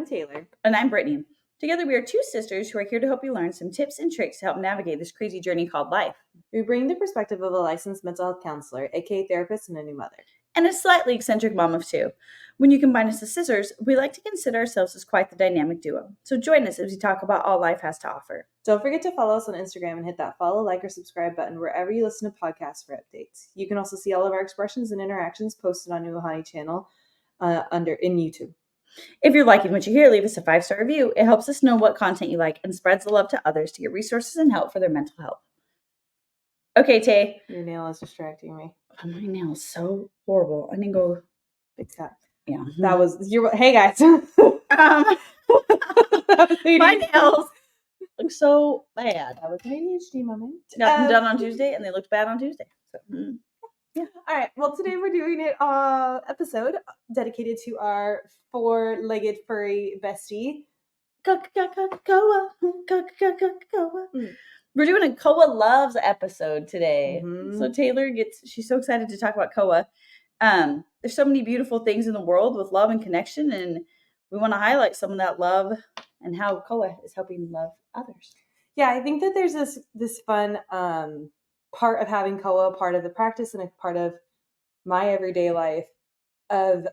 I'm Taylor. And I'm Brittany. Together, we are two sisters who are here to help you learn some tips and tricks to help navigate this crazy journey called life. We bring the perspective of a licensed mental health counselor, aka therapist, and a new mother. And a slightly eccentric mom of two. When you combine us as sisters, we like to consider ourselves as quite the dynamic duo. So join us as we talk about all life has to offer. Don't forget to follow us on Instagram and hit that follow, like, or subscribe button wherever you listen to podcasts for updates. You can also see all of our expressions and interactions posted on New Ohani channel in YouTube. If you're liking what you hear, leave us a 5-star review. It helps us know what content you like and spreads the love to others to get resources and help for their mental health. Okay, Tay. Your nail is distracting me. Oh, my nail is so horrible. I need to go fix that. Yeah. That was your. Hey guys. My nails look so bad. That was an ADHD moment. Got them done on Tuesday, and they looked bad on Tuesday. So, yeah. All right. Well, today we're doing an episode dedicated to our 4-legged furry bestie, Koa. We're doing a Koa Loves episode today. Mm-hmm. So Taylor she's so excited to talk about Koa. There's so many beautiful things in the world with love and connection, and we want to highlight some of that love and how Koa is helping love others. Yeah, I think that there's this fun part of having Koa, part of the practice, and a part of my everyday life of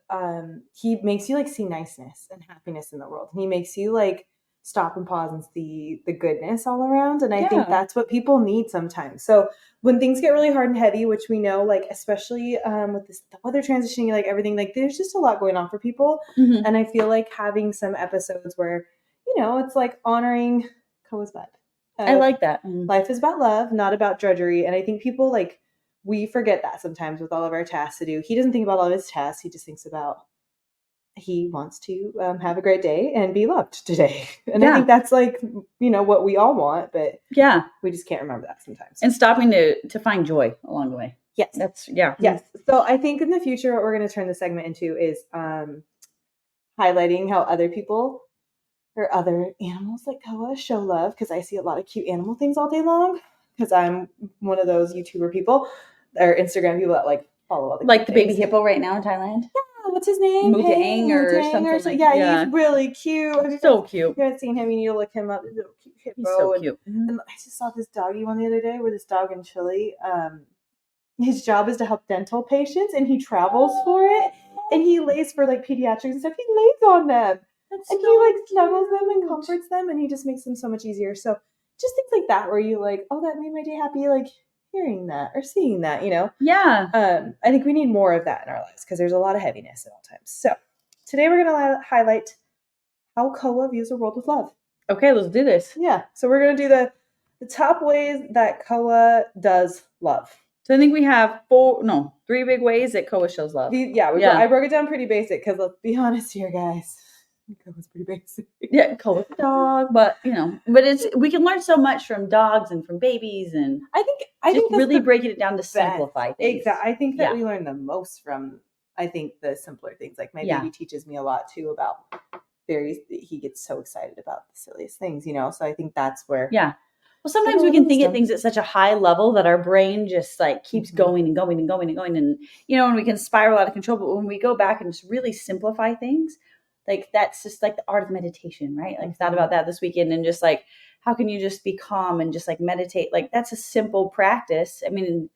he makes you like see niceness and happiness in the world. And he makes you like stop and pause and see the goodness all around. And I think that's what people need sometimes. So when things get really hard and heavy, which we know, like, especially with the weather transitioning, like everything, like there's just a lot going on for people. Mm-hmm. And I feel like having some episodes where, it's like honoring Koa's vibe. I like that. Life is about love, not about drudgery. And I think people we forget that sometimes with all of our tasks to do. He doesn't think about all of his tasks. He just thinks about he wants to have a great day and be loved today. And I think that's like, what we all want, but we just can't remember that sometimes. And stopping to find joy along the way. Yes. Yes. So I think in the future, what we're going to turn the segment into is highlighting how other people or other animals like Koa show love. Cause I see a lot of cute animal things all day long. Cause I'm one of those YouTuber people or Instagram people that like follow all the like the baby hippo right now in Thailand. What's his name? Mutang or something. Yeah, he's really cute. So cute. If you haven't seen him, you need to look him up. He's a little cute hippo. He's so cute. And I just saw this doggy one the other day where this dog in Chile, his job is to help dental patients and he travels for it. And he lays for like pediatrics and stuff. He lays on them. And he like snuggles them and comforts them and he just makes them so much easier. So just things like that where you like, oh, that made my day happy, like hearing that or seeing that, Yeah. I think we need more of that in our lives because there's a lot of heaviness at all times. So today we're going to highlight how Koa views the world with love. Okay, let's do this. Yeah. So we're going to do the top ways that Koa does love. So I think we have 3 big ways that Koa shows love. I broke it down pretty basic because let's be honest here, guys. Koa's pretty basic. Yeah, Koa's a dog, but we can learn so much from dogs and from babies, and I think really breaking it down to simplify things. Exactly. I think that we learn the most from the simpler things. Like my baby teaches me a lot too about he gets so excited about the silliest things, So I think that's where Well, sometimes we can think at things at such a high level that our brain just like keeps going and going and going and going, and and we can spiral out of control. But when we go back and just really simplify things, like that's just like the art of meditation, right? Like I thought about that this weekend and just like, how can you just be calm and just like meditate? Like that's a simple practice. I mean,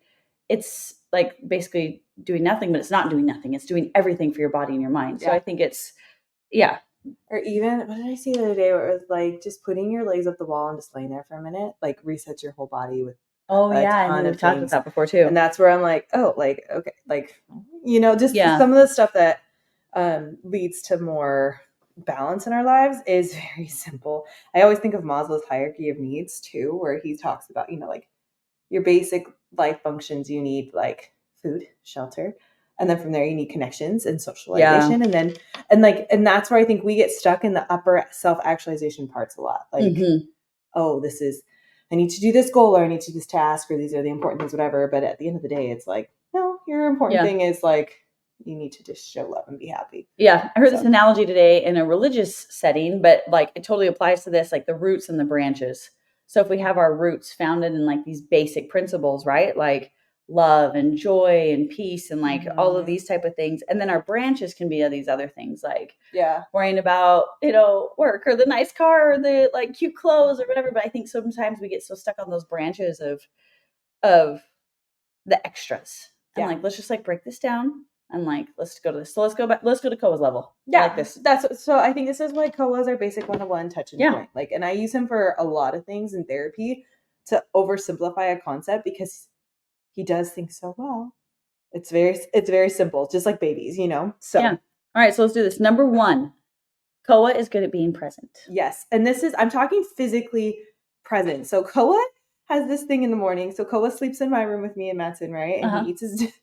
it's like basically doing nothing, but it's not doing nothing. It's doing everything for your body and your mind. So I think it's, Or even, what did I see the other day where it was like just putting your legs up the wall and just laying there for a minute, like resets your whole body with and we've talked about that before too. And that's where I'm like, oh, like, okay, like, just some of the stuff that leads to more balance in our lives is very simple. I always think of Maslow's hierarchy of needs too, where he talks about, like your basic life functions, you need like food, shelter. And then from there you need connections and socialization. And that's where I think we get stuck in the upper self-actualization parts a lot. Like, I need to do this goal or I need to do this task or these are the important things, whatever. But at the end of the day, it's like, no, your important thing is like, you need to just show love and be happy. Yeah. I heard this analogy today in a religious setting, but like it totally applies to this, like the roots and the branches. So if we have our roots founded in like these basic principles, right? Like love and joy and peace and like all of these type of things. And then our branches can be these other things like worrying about, work or the nice car or the like cute clothes or whatever. But I think sometimes we get so stuck on those branches of the extras. And like, let's just like break this down and like, let's go to this. So let's go to Koa's level. Yeah. I like this. So I think this is why Koa's our basic 101 touching point. Like, and I use him for a lot of things in therapy to oversimplify a concept because he does things so well. It's very simple, just like babies, So all right, so let's do this. Number 1, Koa is good at being present. Yes, and I'm talking physically present. So Koa has this thing in the morning. So Koa sleeps in my room with me and Madsen, right? And he eats his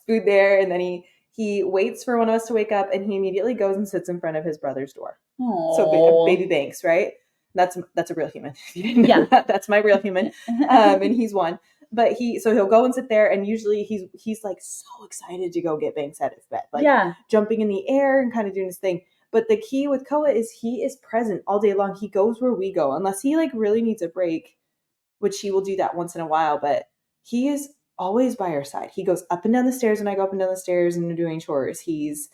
food there, and then he waits for one of us to wake up, and he immediately goes and sits in front of his brother's door. Aww. So baby Banks, right? That's a real human. That's my real human, and he's one. But he'll go and sit there, and usually he's like so excited to go get Banks out of bed, like jumping in the air and kind of doing his thing. But the key with Koa is he is present all day long. He goes where we go, unless he like really needs a break, which he will do that once in a while. But he is always by our side. He goes up and down the stairs, and I go up and down the stairs and doing chores. He's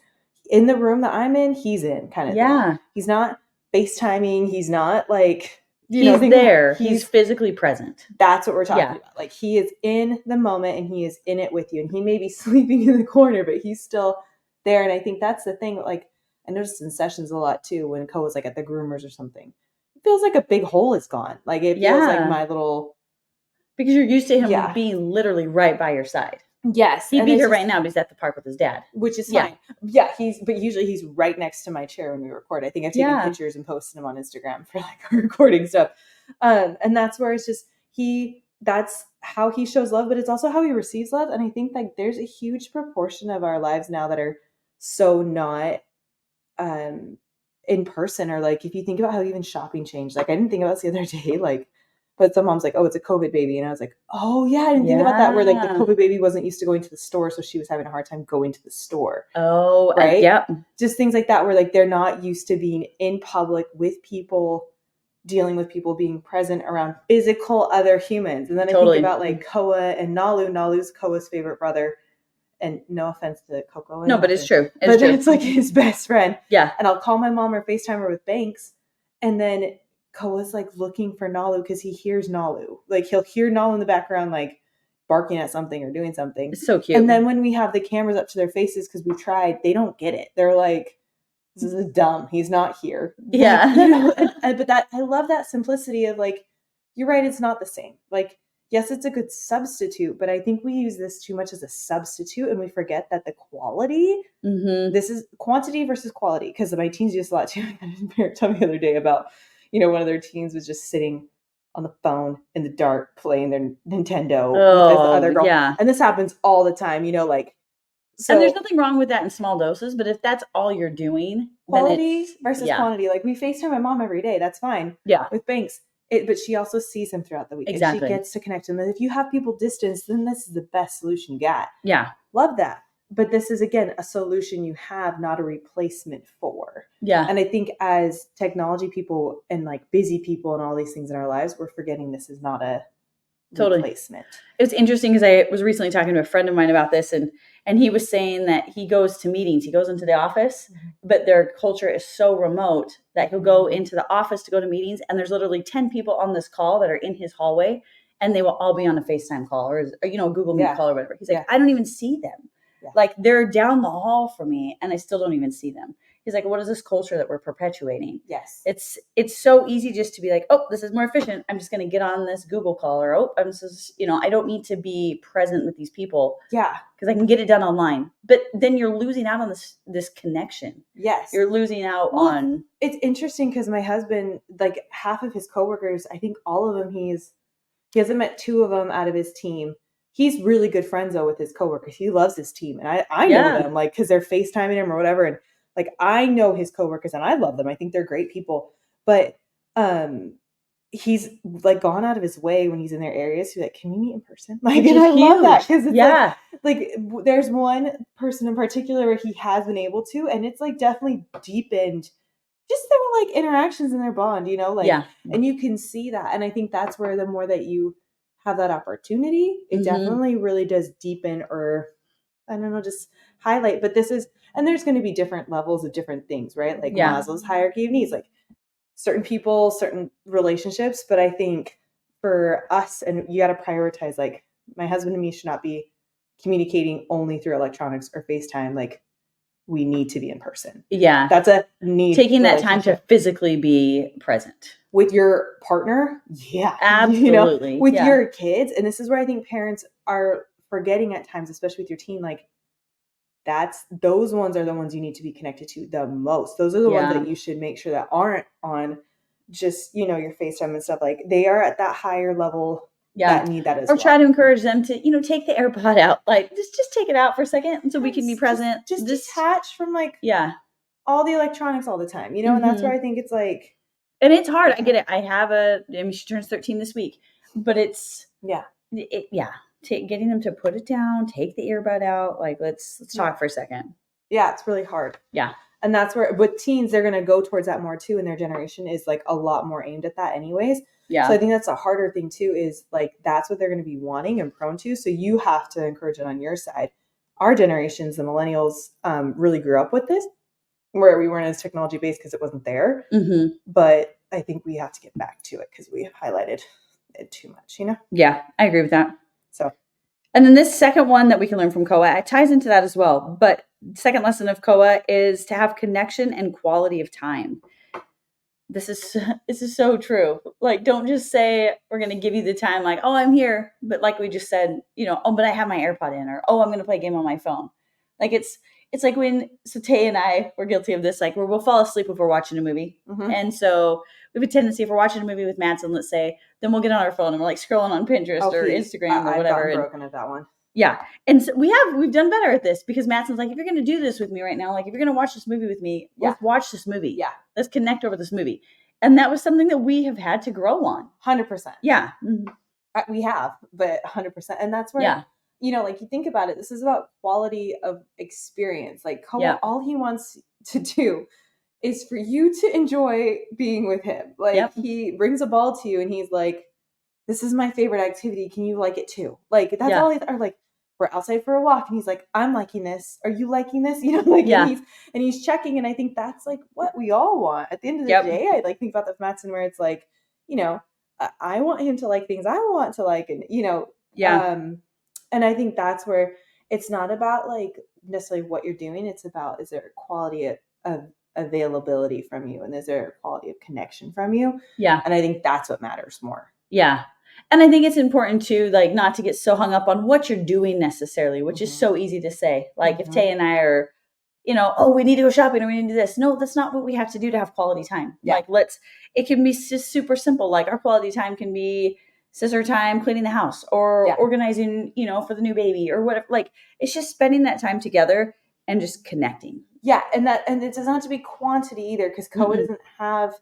in the room that I'm in. He's in kind of thing. He's not FaceTiming. He's not like he's there. He's physically present. That's what we're talking about. Like he is in the moment and he is in it with you. And he may be sleeping in the corner, but he's still there. And I think that's the thing. Like I noticed in sessions a lot too when Koa's like at the groomers or something. It feels like a big hole is gone. Like it feels like my little. Because you're used to him being literally right by your side. Yes. He'd be here right now, but he's at the park with his dad. Which is fine. Yeah, but usually he's right next to my chair when we record. I think I've taken pictures and posted them on Instagram for like our recording stuff. And that's where it's just that's how he shows love, but it's also how he receives love. And I think like there's a huge proportion of our lives now that are so not in person, or like if you think about how even shopping changed. Like I didn't think about this the other day, like but some mom's like, oh, it's a COVID baby. And I was like, oh, yeah, I didn't think about that. Where like the COVID baby wasn't used to going to the store. So she was having a hard time going to the store. Oh, right. Yep. Just things like that where like they're not used to being in public with people, dealing with people, being present around physical other humans. And then I think about like Koa and Nalu. Nalu's Koa's favorite brother. And no offense to Coco. No, but it's true. It's like his best friend. Yeah. And I'll call my mom or FaceTime her with Banks. And then Koa's like looking for Nalu because he hears Nalu. Like he'll hear Nalu in the background, like barking at something or doing something. It's so cute. And then when we have the cameras up to their faces because we've tried, they don't get it. They're like, this is dumb. He's not here. Yeah. But that I love that simplicity of like, you're right. It's not the same. Like, yes, it's a good substitute, but I think we use this too much as a substitute and we forget that the quality, this is quantity versus quality. Because my teens do this a lot too. I had a parent tell me the other day about, one of their teens was just sitting on the phone in the dark playing their Nintendo with the other girl. Yeah. And this happens all the time, like. So, and there's nothing wrong with that in small doses, but if that's all you're doing, quality versus quantity. Like we FaceTime my mom every day. That's fine. Yeah. With Banks. But she also sees him throughout the week. Exactly. And she gets to connect him. And if you have people distance, then this is the best solution you got. Yeah. Love that. But this is, again, a solution you have, not a replacement for. Yeah. And I think as technology people and like busy people and all these things in our lives, we're forgetting this is not a replacement. It's interesting because I was recently talking to a friend of mine about this and he was saying that he goes to meetings, he goes into the office, but their culture is so remote that he'll go into the office to go to meetings and there's literally 10 people on this call that are in his hallway and they will all be on a FaceTime call or Google Meet call or whatever. He's like, I don't even see them. Yeah. Like they're down the hall from me and I still don't even see them. He's like, what is this culture that we're perpetuating? Yes. It's so easy just to be like, oh, this is more efficient. I'm just going to get on this Google call or, I don't need to be present with these people. Yeah. Because I can get it done online. But then you're losing out on this connection. Yes. You're losing out on. It's interesting because my husband, like half of his coworkers, I think all of them, he hasn't met 2 of them out of his team. He's really good friends though with his coworkers. He loves his team. And I know them like, cause they're FaceTiming him or whatever. And like, I know his coworkers and I love them. I think they're great people, but, he's like gone out of his way when he's in their areas to be like, can we meet in person? Like, and I love that. Cause it's like there's one person in particular where he has been able to, and it's like definitely deepened just their like interactions and their bond, and you can see that. And I think that's where the more that you have that opportunity, it definitely really does deepen, or I don't know, just highlight. But and there's going to be different levels of different things, right? Like Maslow's hierarchy of needs, like certain people, certain relationships. But I think for us, and you got to prioritize, like my husband and me should not be communicating only through electronics or FaceTime. Like we need to be in person. Yeah. That's a need. Taking that time to physically be present. With your partner. Yeah. Absolutely. With your kids. And this is where I think parents are forgetting at times, especially with your teen, like those ones are the ones you need to be connected to the most. Those are the ones that you should make sure that aren't on just, your FaceTime and stuff. Like they are at that higher level that need that as well. Or try to encourage them to, take the AirPod out. Like just take it out for a second so we can be present. Just detach from all the electronics all the time, and that's where I think it's like. And it's hard. I get it. She turns 13 this week, but it's, getting them to put it down, take the earbud out. Like, let's talk for a second. Yeah. It's really hard. Yeah. And that's where with teens, they're going to go towards that more too. And their generation is like a lot more aimed at that anyways. Yeah. So I think that's a harder thing too, is like, that's what they're going to be wanting and prone to. So you have to encourage it on your side. Our generations, the millennials, really grew up with this, where we weren't as technology based because it wasn't there. Mm-hmm. But I think we have to get back to it because we have highlighted it too much, Yeah, I agree with that. So, and then this second one that we can learn from Koa, it ties into that as well. But second lesson of Koa is to have connection and quality of time. This is so true. Like, don't just say we're going to give you the time, like, oh, I'm here. But like we just said, oh, but I have my AirPod in, or, oh, I'm going to play a game on my phone. Like it's like Tay and I were guilty of this, like where we'll fall asleep if we're watching a movie. Mm-hmm. And so we have a tendency, if we're watching a movie with Madsen, let's say, then we'll get on our phone and we're like scrolling on Pinterest or Instagram or whatever. I've broken at that one. Yeah. And so we've done better at this because Madsen's like, if you're going to do this with me right now, like if you're going to watch this movie with me, let's watch this movie. Yeah. Let's connect over this movie. And that was something that we have had to grow on. 100%. Yeah. Mm-hmm. We have, but 100%. And that's where, like you think about it, this is about quality of experience. Like all he wants to do is for you to enjoy being with him. Like he brings a ball to you and he's like, this is my favorite activity. Can you like it too? Like that's all or like we're outside for a walk and he's like, I'm liking this. Are you liking this? And he's checking. And I think that's like what we all want. At the end of the day, I like think about the Madsen where it's like, I want him to like things I want to like, and and I think that's where it's not about like necessarily what you're doing. It's about, is there a quality of availability from you? And is there a quality of connection from you? Yeah. And I think that's what matters more. Yeah. And I think it's important to like not to get so hung up on what you're doing necessarily, which is so easy to say. Like if Tay and I are, oh, we need to go shopping or we need to do this. No, that's not what we have to do to have quality time. Yeah. Like it can be just super simple. Like our quality time can be scissor time, cleaning the house or organizing, for the new baby or whatever. Like it's just spending that time together and just connecting. Yeah. And it doesn't have to be quantity either, because Koa doesn't have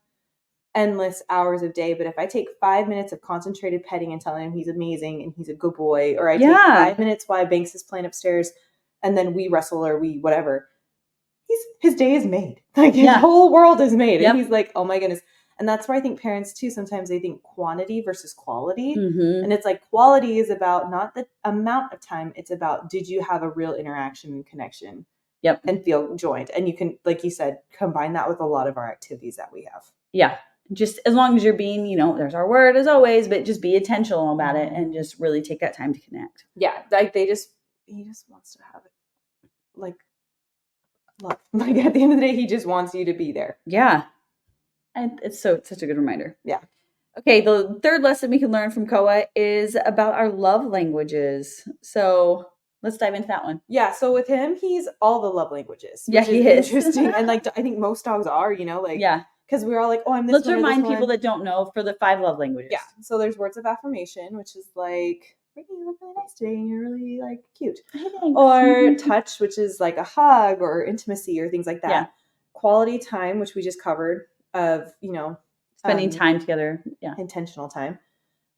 endless hours of day. But if I take 5 minutes of concentrated petting and telling him he's amazing and he's a good boy, or I take 5 minutes while Banks is playing upstairs and then we wrestle or we whatever, his day is made. Like his whole world is made. And he's like, oh my goodness. And that's where I think parents too, sometimes they think quantity versus quality. Mm-hmm. And it's like quality is about not the amount of time. It's about, did you have a real interaction and connection and feel joined? And you can, like you said, combine that with a lot of our activities that we have. Yeah. Just as long as you're being, there's our word as always, but just be intentional about it and just really take that time to connect. Yeah. Like he just wants to have it like love. Like at the end of the day, he just wants you to be there. Yeah. And it's such a good reminder. Yeah. Okay. The third lesson we can learn from Koa is about our love languages. So let's dive into that one. Yeah. So with him, he's all the love languages. Yeah, he is. Interesting. And like, I think most dogs are, because we're all like, oh, I'm this. Let's remind people that don't know for the 5 love languages. Yeah. So there's words of affirmation, which is like, Brittany, you look really nice today and you're really like cute. Or touch, which is like a hug or intimacy or things like that. Yeah. Quality time, which we just covered, of, spending time together. Yeah. Intentional time.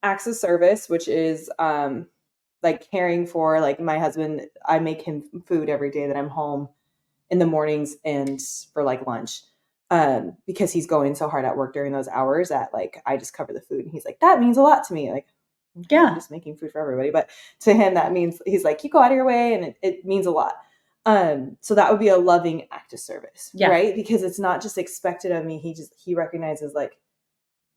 Acts of service, which is like caring for, like my husband, I make him food every day that I'm home in the mornings and for like lunch. Because he's going so hard at work during those hours that like I just cover the food and he's like, that means a lot to me. Like, okay, I'm just making food for everybody. But to him, that means he's like, you go out of your way, and it means a lot. So that would be a loving act of service, right? Because it's not just expected of me. He recognizes like,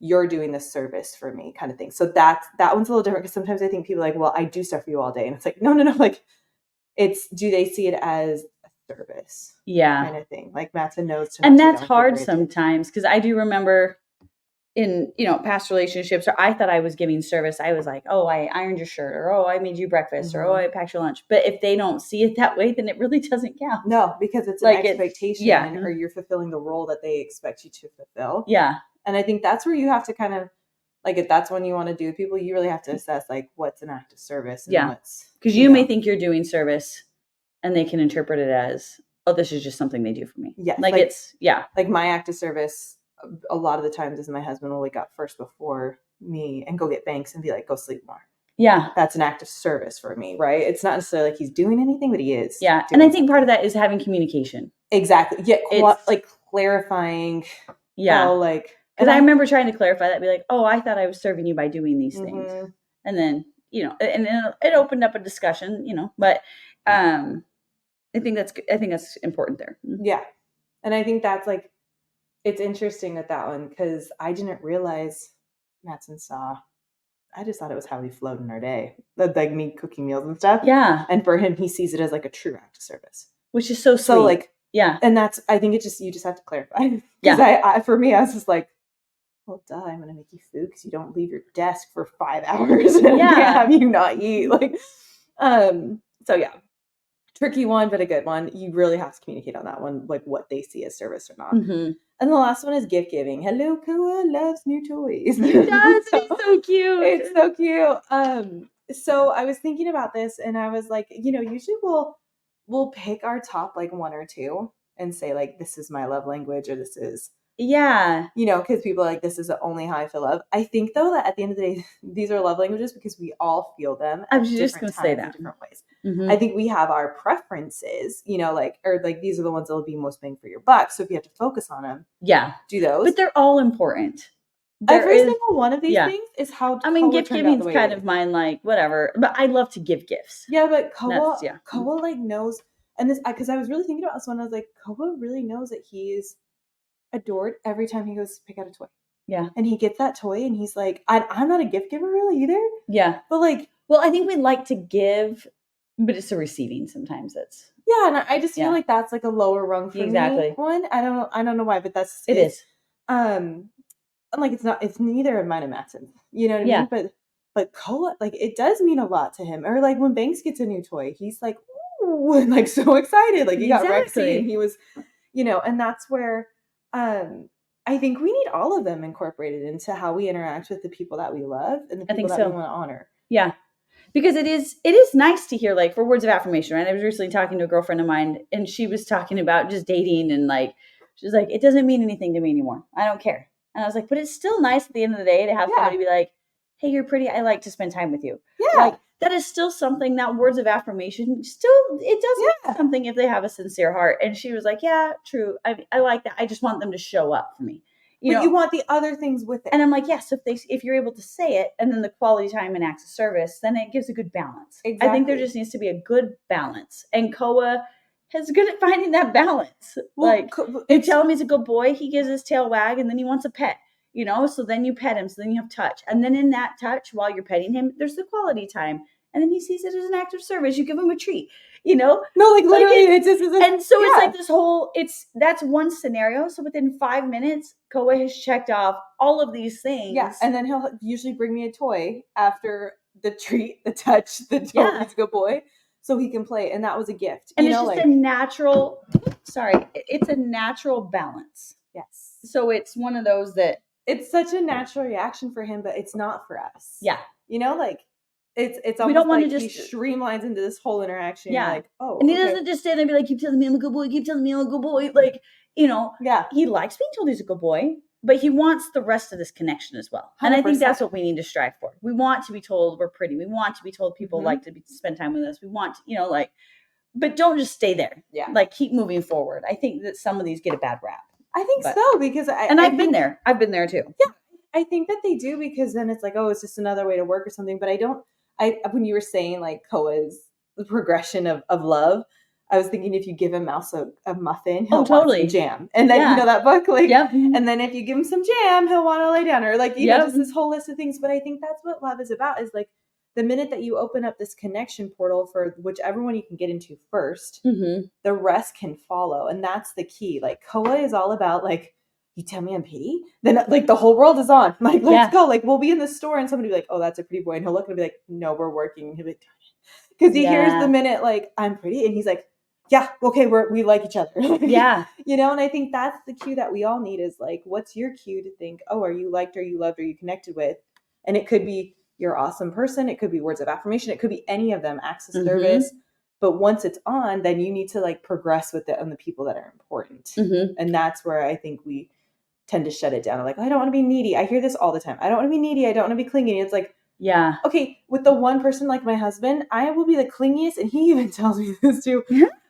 you're doing this service for me kind of thing. So that one's a little different, because sometimes I think people are like, well, I do stuff for you all day. And it's like, no. Like, do they see it as a service? Kind of thing. Like Mattson knows. And that's hard sometimes, because I do remember in, past relationships, or I thought I was giving service. I was like, oh, I ironed your shirt, or, oh, I made you breakfast, or, oh, I packed your lunch. But if they don't see it that way, then it really doesn't count. No, because it's an expectation, or you're fulfilling the role that they expect you to fulfill. Yeah. And I think that's where you have to kind of, like, if that's when you want to do with people, you really have to assess, like, what's an act of service. And what's, because you may think you're doing service, and they can interpret it as, oh, this is just something they do for me. Yeah. Like it's, like my act of service a lot of the times is my husband will wake up first before me and go get Banks and be like, go sleep more. Yeah. That's an act of service for me, right? It's not necessarily like he's doing anything, but he is. Yeah. And I think part of that is having communication. Exactly. Yeah. Like clarifying. Yeah. Like, because I remember trying to clarify that, be like, oh, I thought I was serving you by doing these things. And then, and then it opened up a discussion, but I think that's important there. Yeah. And I think that's like, it's interesting with that one, because I didn't realize Mattson saw. I just thought it was how we flowed in our day, like me cooking meals and stuff. Yeah. And for him, he sees it as like a true act of service, which is so sweet. So like, yeah. And that's, I think you just have to clarify. Because for me, I was just like, well, duh, I'm gonna make you food because you don't leave your desk for 5 hours and can't have you not eat. Like, so yeah. Tricky one, but a good one. You really have to communicate on that one, like what they see as service or not. And the last one is gift giving. Hello, Kua loves new toys. It does. It's so cute. It's so cute. So I was thinking about this, and I was like, usually we'll pick our top like one or two and say like, this is my love language, or this is, because people are like, this is the only how I feel love. I think though that at the end of the day, these are love languages because we all feel them. I was just going to say that in different ways. I think we have our preferences, or these are the ones that will be most bang for your buck. So if you have to focus on them, do those. But they're all important. Every single one of these things is how. I mean, gift giving is kind of mine, like whatever. But I love to give gifts. Yeah, but Koa like knows, and this because I was really thinking about this one. I was like, Koa really knows that he's adored every time he goes to pick out a toy. Yeah, and he gets that toy, and he's like, I'm not a gift giver really either. Yeah, but like, well, I think we like to give. But it's the receiving sometimes. That's and I just feel like that's like a lower rung for me. One, I don't know why, but it is. Like it's neither of mine and Mattson. You know what I mean? But Koa, like it does mean a lot to him. Or like when Banks gets a new toy, he's like, ooh, and like so excited. Like he got Rexy, and he was, and that's where I think we need all of them incorporated into how we interact with the people that we love and the people that we want to honor. Yeah. Because it is nice to hear, like, for words of affirmation, right? I was recently talking to a girlfriend of mine, and she was talking about just dating, and like, she's like, it doesn't mean anything to me anymore. I don't care. And I was like, but it's still nice at the end of the day to have somebody be like, hey, you're pretty. I like to spend time with you. Yeah. Like, that is still something, that words of affirmation, it does mean something if they have a sincere heart. And she was like, yeah, true. I like that. I just want them to show up for me. You want the other things with it. And I'm like, yes, if you're able to say it, and then the quality time and acts of service, then it gives a good balance. Exactly. I think there just needs to be a good balance. And Koa is good at finding that balance. Well, you tell him he's a good boy, he gives his tail wag, and then he wants a pet. So then you pet him, so then you have touch. And then in that touch, while you're petting him, there's the quality time. And then he sees it as an act of service. You give him a treat, No, like literally, it's just, and so it's like this whole, that's one scenario. So within 5 minutes, Koa has checked off all of these things. Yeah, and then he'll usually bring me a toy after the treat, the touch, the toy. He's a good boy, so he can play. And that was a gift. And it's just a natural, it's a natural balance. Yes. So it's one of those that. It's such a natural reaction for him, but it's not for us. Yeah. It's almost, we don't want to just he streamlines into this whole interaction. Yeah. You're like, oh, and he doesn't just stand there and be like, keep telling me I'm a good boy, keep telling me I'm a good boy. Like, he likes being told he's a good boy, but he wants the rest of this connection as well. 100%. And I think that's what we need to strive for. We want to be told we're pretty. We want to be told people like to spend time with us. We want to, but don't just stay there. Yeah. Like, keep moving forward. I think that some of these get a bad rap. I think so, because I've been there. I've been there too. Yeah. I think that they do, because then it's like, oh, it's just another way to work or something. But when you were saying like Koa's the progression of love, I was thinking if you give a mouse a muffin, he'll want some jam. And then, you know, that book, like, and then if you give him some jam, he'll want to lay down, or like, you know, just this whole list of things. But I think that's what love is about, is like the minute that you open up this connection portal for whichever one you can get into first, the rest can follow. And that's the key. Like Koa is all about like, you tell me I'm pretty, then like the whole world is on. Like, let's go. Like, we'll be in the store and somebody will be like, oh, that's a pretty boy. And he'll look and be like, no, we're working. And he'll be like, because he hears the minute like I'm pretty, and he's like, yeah, okay, we like each other. You know, and I think that's the cue that we all need, is like, what's your cue to think, oh, are you liked, or you loved, or you connected with? And it could be you're an awesome person. It could be words of affirmation. It could be any of them, acts of service. But once it's on, then you need to like progress with it on the people that are important. And that's where I think we tend to shut it down. I'm like, oh, I don't want to be needy. I hear this all the time. I don't want to be needy. I don't want to be clingy. And it's like, okay, with the one person like my husband, I will be the clingiest, and he even tells me this too.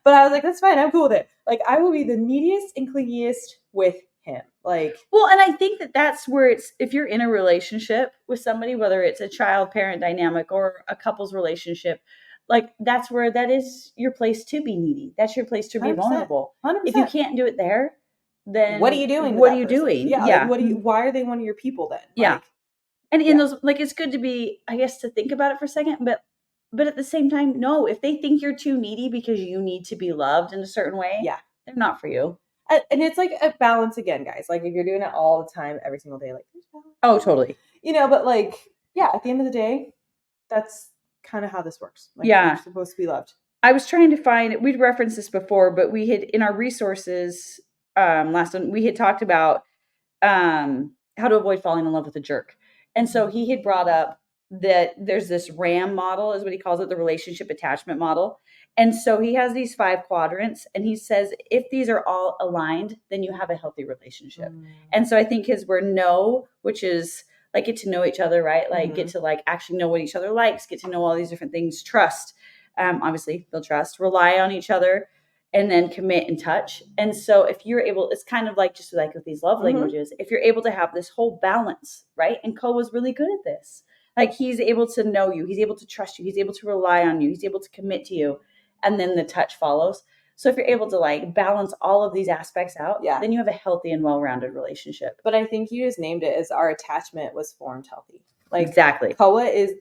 But I was like, that's fine. I'm cool with it. Like, I will be the neediest and clingiest with him. Like, well, and I think that's where it's, if you're in a relationship with somebody, whether it's a child-parent dynamic or a couple's relationship, like that's where that is your place to be needy. That's your place to be 100%, vulnerable. 100%. If you can't do it there, then what are you doing? What are you doing? Yeah. Like, why are they one of your people then? Like, and in those, like, it's good to be, I guess, to think about it for a second, but at the same time, no, if they think you're too needy because you need to be loved in a certain way, they're not for you. And it's like a balance again, guys. Like, if you're doing it all the time, every single day, like, oh, totally. You know, but like, at the end of the day, that's kind of how this works. Like, you're supposed to be loved. I was trying to find, we'd referenced this before, but we had, in our resources, last one, we had talked about how to avoid falling in love with a jerk. And so he had brought up that there's this RAM model, is what he calls it, the relationship attachment model. And so he has these 5 quadrants, and he says, if these are all aligned, then you have a healthy relationship. And so I think his were know, which is like get to know each other, right? Like get to like actually know what each other likes, get to know all these different things, trust, obviously they'll trust, rely on each other, and then commit and touch. And so if you're able, it's kind of like just like with these love languages, if you're able to have this whole balance, right? And Cole was really good at this. Like, he's able to know you, he's able to trust you, he's able to rely on you, he's able to commit to you, and then the touch follows. So if you're able to like balance all of these aspects out, then you have a healthy and well-rounded relationship. But I think you just named it as our attachment was formed healthy. Like, exactly. Koa is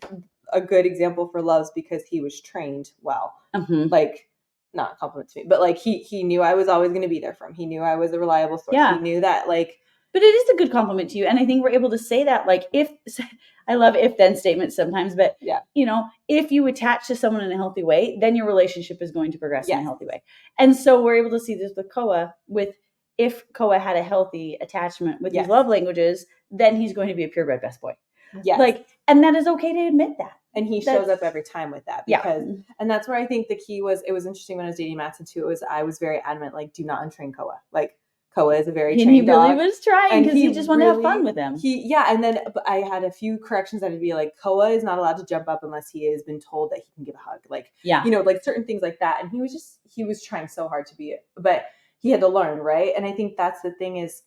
a good example for loves because he was trained well. Like, not a compliment to me, but like he knew I was always going to be there for him. He knew I was a reliable source. He knew that, like. But it is a good compliment to you. And I think we're able to say that, like, if, I love if then statements sometimes, but you know, if you attach to someone in a healthy way, then your relationship is going to progress in a healthy way. And so we're able to see this with Koa, if Koa had a healthy attachment with these love languages, then he's going to be a purebred best boy. Like, and that is okay to admit that. And he shows up every time with that because, and that's where I think the key was, it was interesting when I was dating Matson too, I was very adamant, like, do not untrain Koa. Like, Koa is a very trained dog. And he really was trying because he just wanted to have fun with him. And then I had a few corrections that would be like, Koa is not allowed to jump up unless he has been told that he can give a hug. Like, you know, like certain things like that. And he was trying so hard to be it, but he had to learn, right? And I think that's the thing is,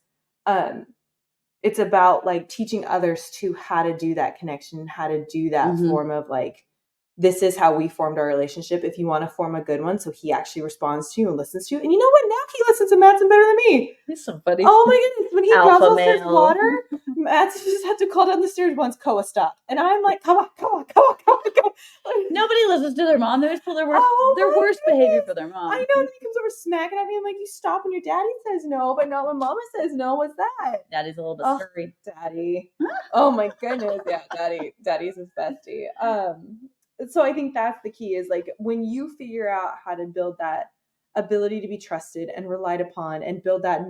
it's about like teaching others to how to do that connection, how to do that form of like, this is how we formed our relationship. If you want to form a good one, so he actually responds to you and listens to you. And you know what? Now he listens to Matson better than me. He's so funny. Oh my goodness. When he guzzles his water, Matson just had to call down the stairs once, Koa, stop. And I'm like, come on. Nobody listens to their mom. They always pull their worst behavior for their mom. I know. And he comes over smacking at me. I'm like, you stop when your daddy says no, but not when mama says no. What's that? Daddy's a little bit scurry. Daddy. Oh my goodness. Yeah, daddy's his bestie. So I think that's the key is like when you figure out how to build that ability to be trusted and relied upon and build that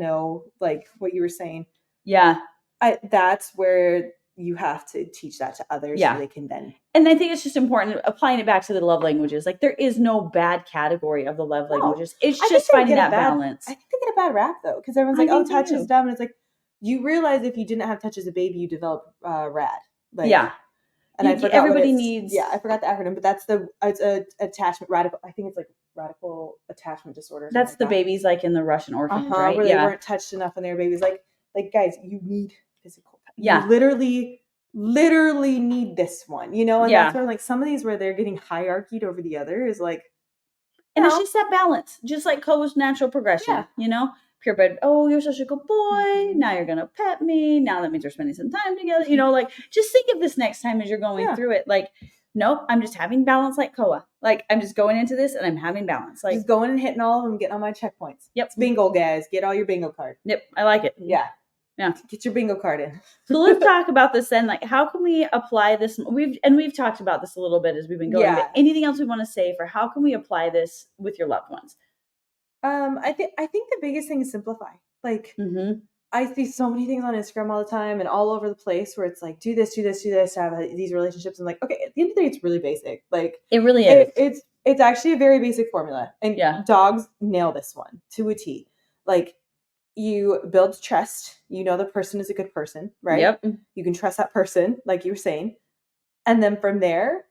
like what you were saying. That's where you have to teach that to others so they can then. And I think it's just important applying it back to the love languages. Like there is no bad category of the love languages. It's just finding that balance. I think they get a bad rap though because everyone's like, oh, touch is dumb. And it's like, you realize if you didn't have touch as a baby, you develop rad. Like, and I forgot everybody needs. Yeah, I forgot the acronym, but that's it's a attachment radical. I think it's like radical attachment disorder. That's the babies like in the Russian orphanage, right? Where they weren't touched enough when they were babies. Like guys, you need physical touch. You literally need this one, you know? And that's where like some of these where they're getting hierarchied over the other is like, and it's just that balance, just like Koa's natural progression, you know? Purebred, oh, you're such a good boy. Now you're going to pet me. Now that means we're spending some time together. You know, like, just think of this next time as you're going through it. Like, nope, I'm just having balance like Koa. Like, I'm just going into this and I'm having balance. Like, just going and hitting all of them, getting all my checkpoints. Yep. It's bingo, guys. Get all your bingo card. Yep, I like it. Yeah. Get your bingo card in. So let's talk about this then. Like, how can we apply this? We've talked about this a little bit as we've been going. But anything else we want to say for how can we apply this with your loved ones? I think the biggest thing is simplify. Like, I see so many things on Instagram all the time and all over the place where it's like, do this to have these relationships. And like, okay, at the end of the day, it's really basic. Like, it really is. It's actually a very basic formula. And dogs nail this one to a T. Like, you build trust. You know the person is a good person, right? Yep. You can trust that person, like you were saying. And then from there,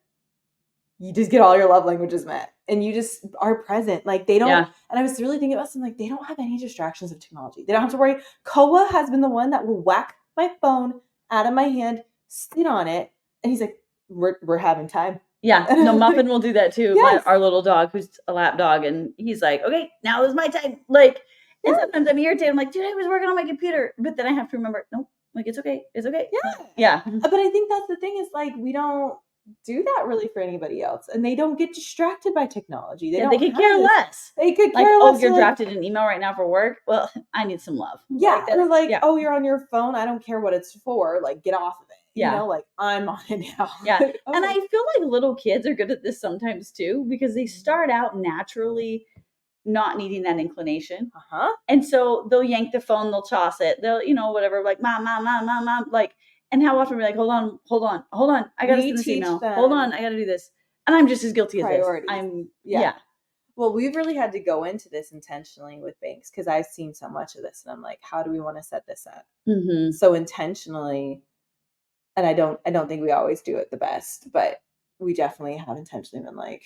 you just get all your love languages met. And you just are present. Like, they don't, and I was really thinking about something, like, they don't have any distractions of technology. They don't have to worry. Koa has been the one that will whack my phone out of my hand, sit on it, and he's like, we're having time. Yeah, no, Muffin will do that too. Our little dog, who's a lap dog, and he's like, okay, now is my time. Like, and sometimes I'm irritated. I'm like, dude, I was working on my computer. But then I have to remember, nope, like, it's okay. It's okay. Yeah. But I think that's the thing is, like, we don't do that really for anybody else. And they don't get distracted by technology. They could care less. They could care less. Oh, you're drafted an email right now for work? Well, I need some love. Yeah. Or like, oh, you're on your phone. I don't care what it's for. Like, get off of it. You know, like, I'm on it now. Yeah. And I feel like little kids are good at this sometimes too, because they start out naturally not needing that inclination. And so they'll yank the phone, they'll toss it, they'll, you know, whatever, like, mom, like, and how often we're like, hold on, I gotta send this email. Hold on, I gotta do this. And I'm just as guilty as this. Well, we've really had to go into this intentionally with Banks because I've seen so much of this, and I'm like, how do we want to set this up? So intentionally, and I don't think we always do it the best, but we definitely have intentionally been like,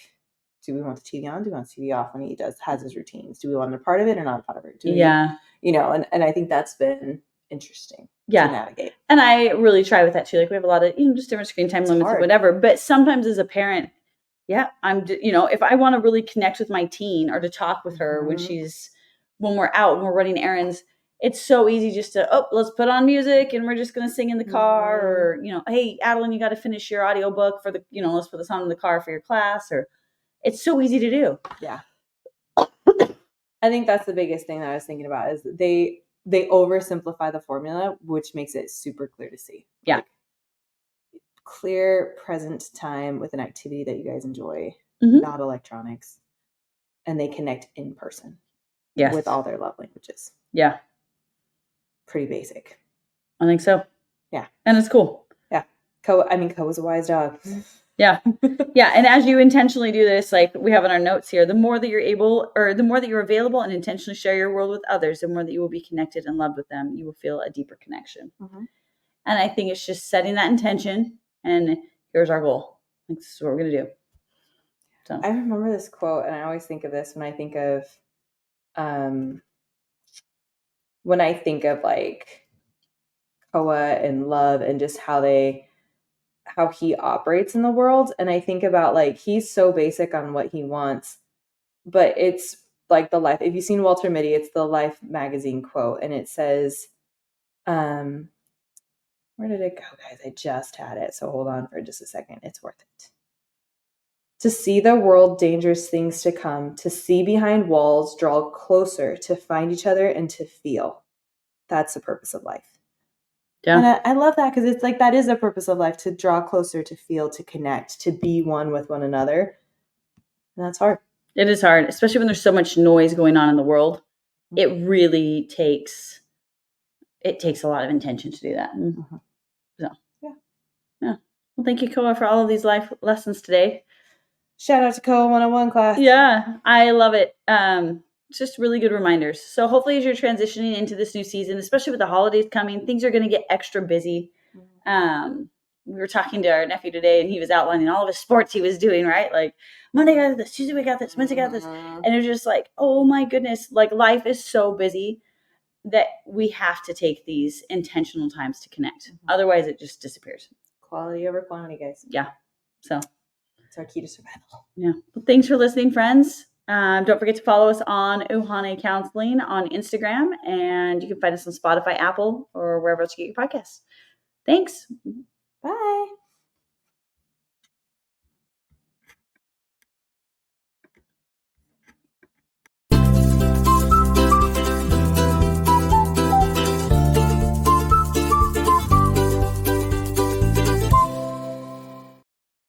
do we want the TV on? Do we want the TV off when he has his routines? Do we want a part of it or not a part of it? You know, and I think that's been interesting to navigate. And I really try with that too. Like, we have a lot of, you know, just different screen time limits or whatever. But sometimes as a parent, you know, if I want to really connect with my teen or to talk with her when we're out and we're running errands, it's so easy just to, let's put on music and we're just going to sing in the car, or, you know, hey, Adeline, you got to finish your audiobook for the, you know, let's put this on in the car for your class. Or it's so easy to do. Yeah. I think that's the biggest thing that I was thinking about is they oversimplify the formula, which makes it super clear to see. Yeah. Like, clear present time with an activity that you guys enjoy, not electronics, and they connect in person with all their love languages. Yeah. Pretty basic. I think so. Yeah. And it's cool. Yeah. Koa's a wise dog. Yeah. Yeah. And as you intentionally do this, like we have in our notes here, the more that you're able, or the more that you're available and intentionally share your world with others, the more that you will be connected and loved with them, you will feel a deeper connection. And I think it's just setting that intention, and here's our goal. Like, this is what we're going to do. So I remember this quote, and I always think of this when I think of like Koa and love and just how he operates in the world. And I think about, like, he's so basic on what he wants, but it's like the life. If you've seen Walter Mitty, it's the Life magazine quote. And it says, where did it go, guys? I just had it. So hold on for just a second. It's worth it. To see the world, dangerous things to come, to see behind walls, draw closer, to find each other and to feel. That's the purpose of life. Yeah. And I love that, because it's like, that is the purpose of life, to draw closer, to feel, to connect, to be one with one another. And that's hard. It is hard, especially when there's so much noise going on in the world. It really takes a lot of intention to do that. So, yeah. Well, thank you, Koa, for all of these life lessons today. Shout out to Koa 101 class. Yeah, I love it. It's just really good reminders. So hopefully as you're transitioning into this new season, especially with the holidays coming, things are going to get extra busy. We were talking to our nephew today, and he was outlining all of his sports he was doing, right? Like, Monday I got this, Tuesday we got this, Wednesday I got this. And it was just like, oh my goodness, like, life is so busy. that we have to take these intentional times to connect. Otherwise, it just disappears. Quality over quantity, guys. Yeah. So it's our key to survival. Yeah. Well, thanks for listening, friends. Don't forget to follow us on Uhane Counseling on Instagram, and you can find us on Spotify, Apple, or wherever else you get your podcasts. Thanks. Bye.